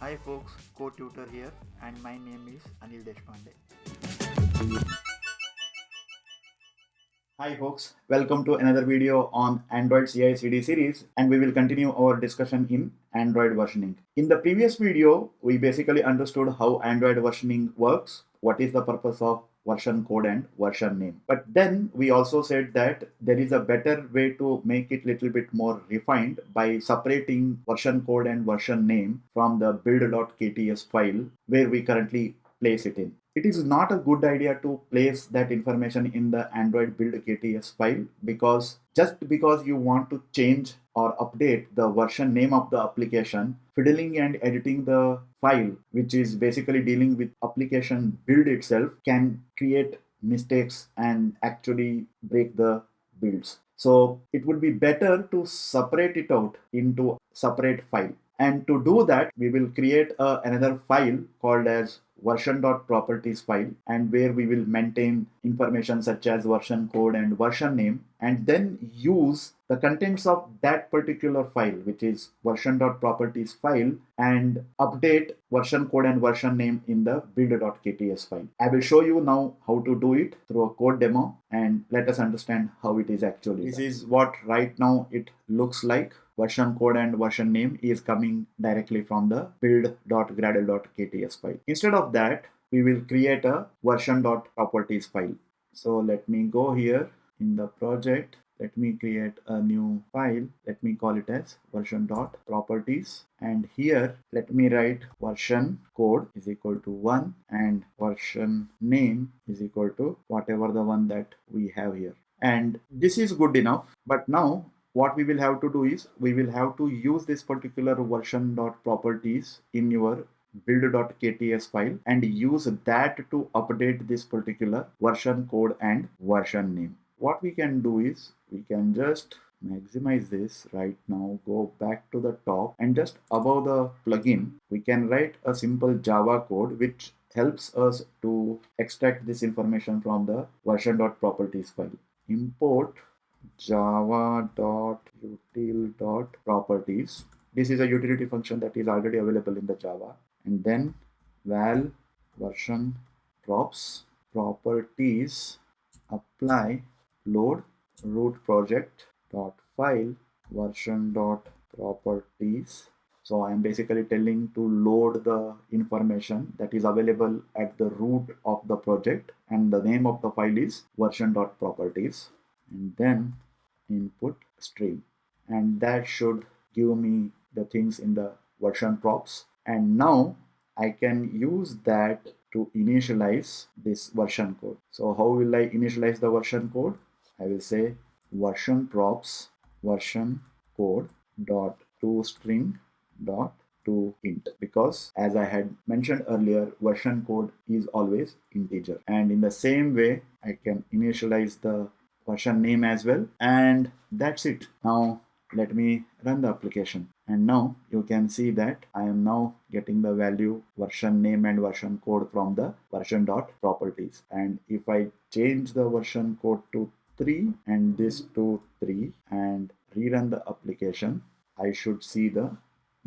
Hi folks, CodeTutor here and my name is Anil Deshpande. Hi folks, welcome to another video on Android CICD series, and we will continue our discussion in Android versioning. In the previous video, we basically understood how Android versioning works, what is the purpose of version code and version name. But then we also said that there is a better way to make it little bit more refined by separating version code and version name from the build.kts file where we currently place it in. It is not a good idea to place that information in the Android build.kts file because just because you want to change or update the version name of the application, fiddling and editing the file, which is basically dealing with application build itself, can create mistakes and actually break the builds. So it would be better to separate it out into separate file. And to do that, we will create another file called as version.properties file, and where we will maintain information such as version code and version name, and then use the contents of that particular file, which is version.properties file, and update version code and version name in the build.kts file. I will show you now how to do it through a code demo, and let us understand how it is actually. This is what right now it looks like. Version code and version name is coming directly from the build.gradle.kts file. Instead of that, we will create a version.properties file. So let me go here in the project. Let me create a new file. Let me call it as version.properties. And here, let me write version code is equal to 1 and version name is equal to whatever the one that we have here. And this is good enough. But now, what we will have to do is we will have to use this particular version.properties in your build.kts file and use that to update this particular version code and version name. What we can do is we can just maximize this right now, go back to the top, and just above the plugin we can write a simple Java code which helps us to extract this information from the version.properties file. Import java.util.properties. This is a utility function that is already available in the Java, and then val version props properties apply load root project dot file version dot properties. So I am basically telling to load the information that is available at the root of the project, and the name of the file is version.properties, and then input string, and that should give me the things in the version props. And now I can use that to initialize this version code. So how will I initialize the version code? I will say version props version code dot toString dot toInt, because as I had mentioned earlier, version code is always integer. And in the same way, I can initialize the version name as well, and that's it. Now let me run the application, and now you can see that I am now getting the value version name and version code from the version.properties. And if I change the version code to 3 and this to 3 and rerun the application, I should see the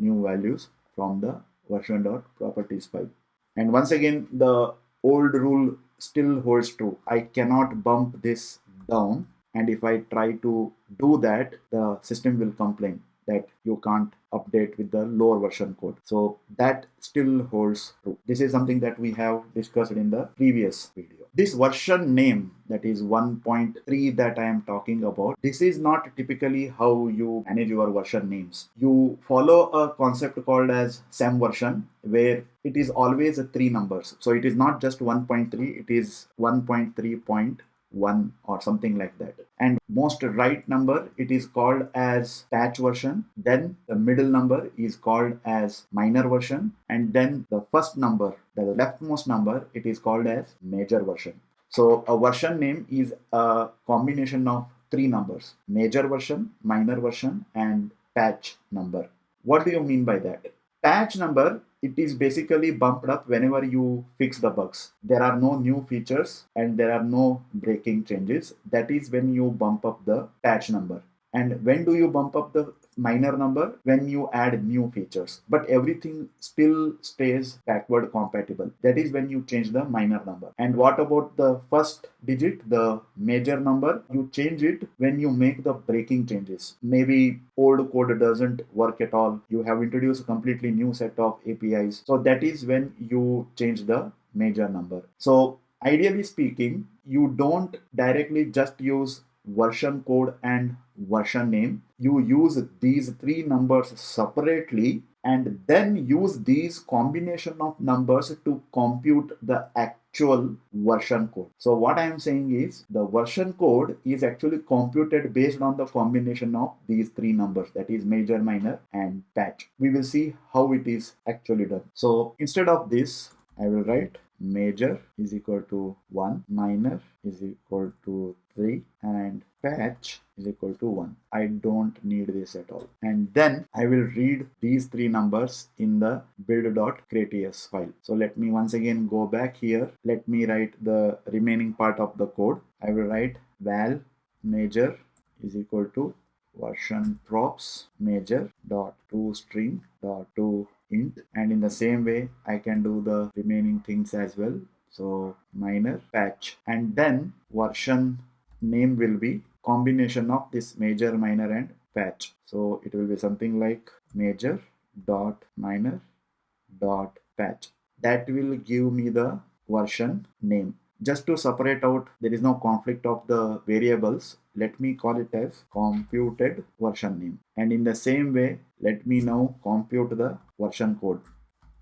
new values from the version.properties file. And once again, the old rule still holds true. I cannot bump this down, and if I try to do that, the system will complain that you can't update with the lower version code. So that still holds true. This is something that we have discussed in the previous video. This version name, that is 1.3 that I am talking about, this is not typically how you manage your version names. You follow a concept called as SemVer, where it is always 3 numbers. So it is not just 1.3, it is 1.3.1 or something like that. And most right number, it is called as patch version. Then the middle number is called as minor version, and then the first number, the leftmost number, it is called as major version. So a version name is a combination of 3 numbers: major version, minor version, and patch number. What do you mean by that? Patch number, it is basically bumped up whenever you fix the bugs. There are no new features and there are no breaking changes. That is when you bump up the patch number. And when do you bump up the minor number? When you add new features, but everything still stays backward compatible. That is when you change the minor number. And what about the first digit, the major number? You change it when you make the breaking changes. Maybe old code doesn't work at all. You have introduced a completely new set of APIs. So that is when you change the major number. So ideally speaking, you don't directly just use version code and version name. You use these three numbers separately and then use these combination of numbers to compute the actual version code. So what I am saying is the version code is actually computed based on the combination of these three numbers, that is major, minor and patch. We will see how it is actually done. So instead of this, I will write major is equal to 1, minor is equal to 3 and patch is equal to 1. I don't need this at all. And then I will read these three numbers in the build.gradle.kts file. So let me once again go back here. Let me write the remaining part of the code. I will write val major is equal to version props major dot to string dot to int, and in the same way I can do the remaining things as well. So minor patch, and then version name will be combination of this major, minor and patch. So it will be something like major dot minor dot patch. That will give me the version name. Just to separate out, there is no conflict of the variables. Let me call it as computed version name. And in the same way, let me now compute the version code.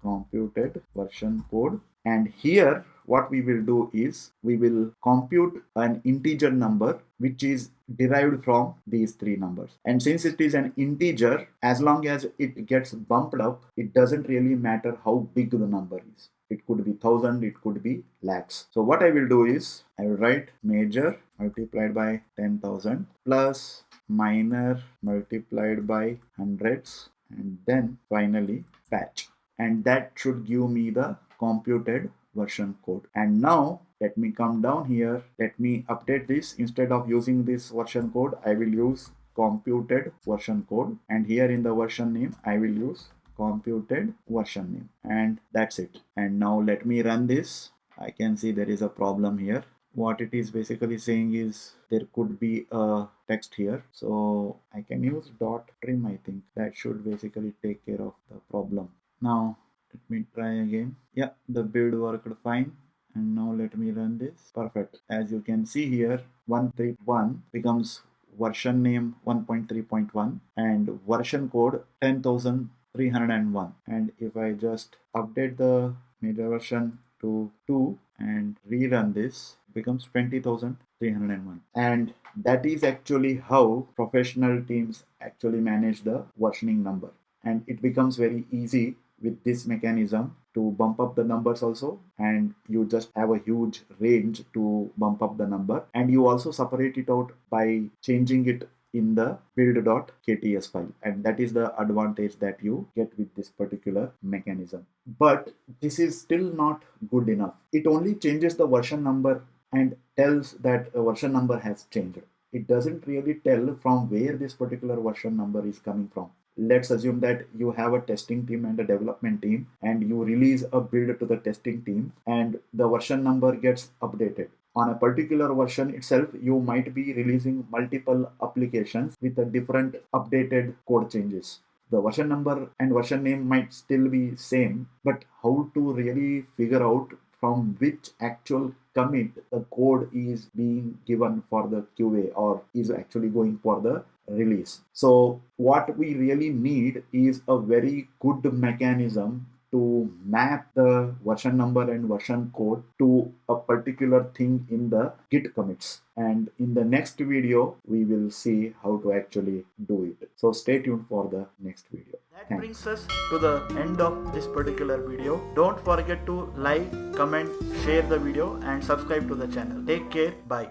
Computed version code. And here, what we will do is we will compute an integer number which is derived from these three numbers. And since it is an integer, as long as it gets bumped up, it doesn't really matter how big the number is. It could be 1000, it could be lakhs. So what I will do is I will write major multiplied by 10,000 plus minor multiplied by hundreds and then finally patch. And that should give me the computed version code. And now let me come down here. Let me update this. Instead of using this version code, I will use computed version code. And here in the version name, I will use computed version name. And that's it. And now let me run this. I can see there is a problem here. What it is basically saying is there could be a text here. So I can use dot trim. I think that should basically take care of the problem. Now let me try again. Yeah, the build worked fine. And now let me run this. Perfect. As you can see here, 131 becomes version name 1.3.1 and version code 10,301. And if I just update the major version to 2 and rerun this, becomes 20,301. And that is actually how professional teams actually manage the versioning number. And it becomes very easy with this mechanism to bump up the numbers also, and you just have a huge range to bump up the number, and you also separate it out by changing it in the build.kts file, and that is the advantage that you get with this particular mechanism. But this is still not good enough. It only changes the version number and tells that a version number has changed. It doesn't really tell from where this particular version number is coming from. Let's assume that you have a testing team and a development team, and you release a build to the testing team and the version number gets updated. On a particular version itself, you might be releasing multiple applications with a different updated code changes. The version number and version name might still be same, but how to really figure out from which actual commit the code is being given for the QA or is actually going for the release. So what we really need is a very good mechanism to map the version number and version code to a particular thing in the Git commits. And in the next video, we will see how to actually do it. So stay tuned for the next video. That brings us to the end of this particular video. Don't forget to like, comment, share the video and subscribe to the channel. Take care. Bye.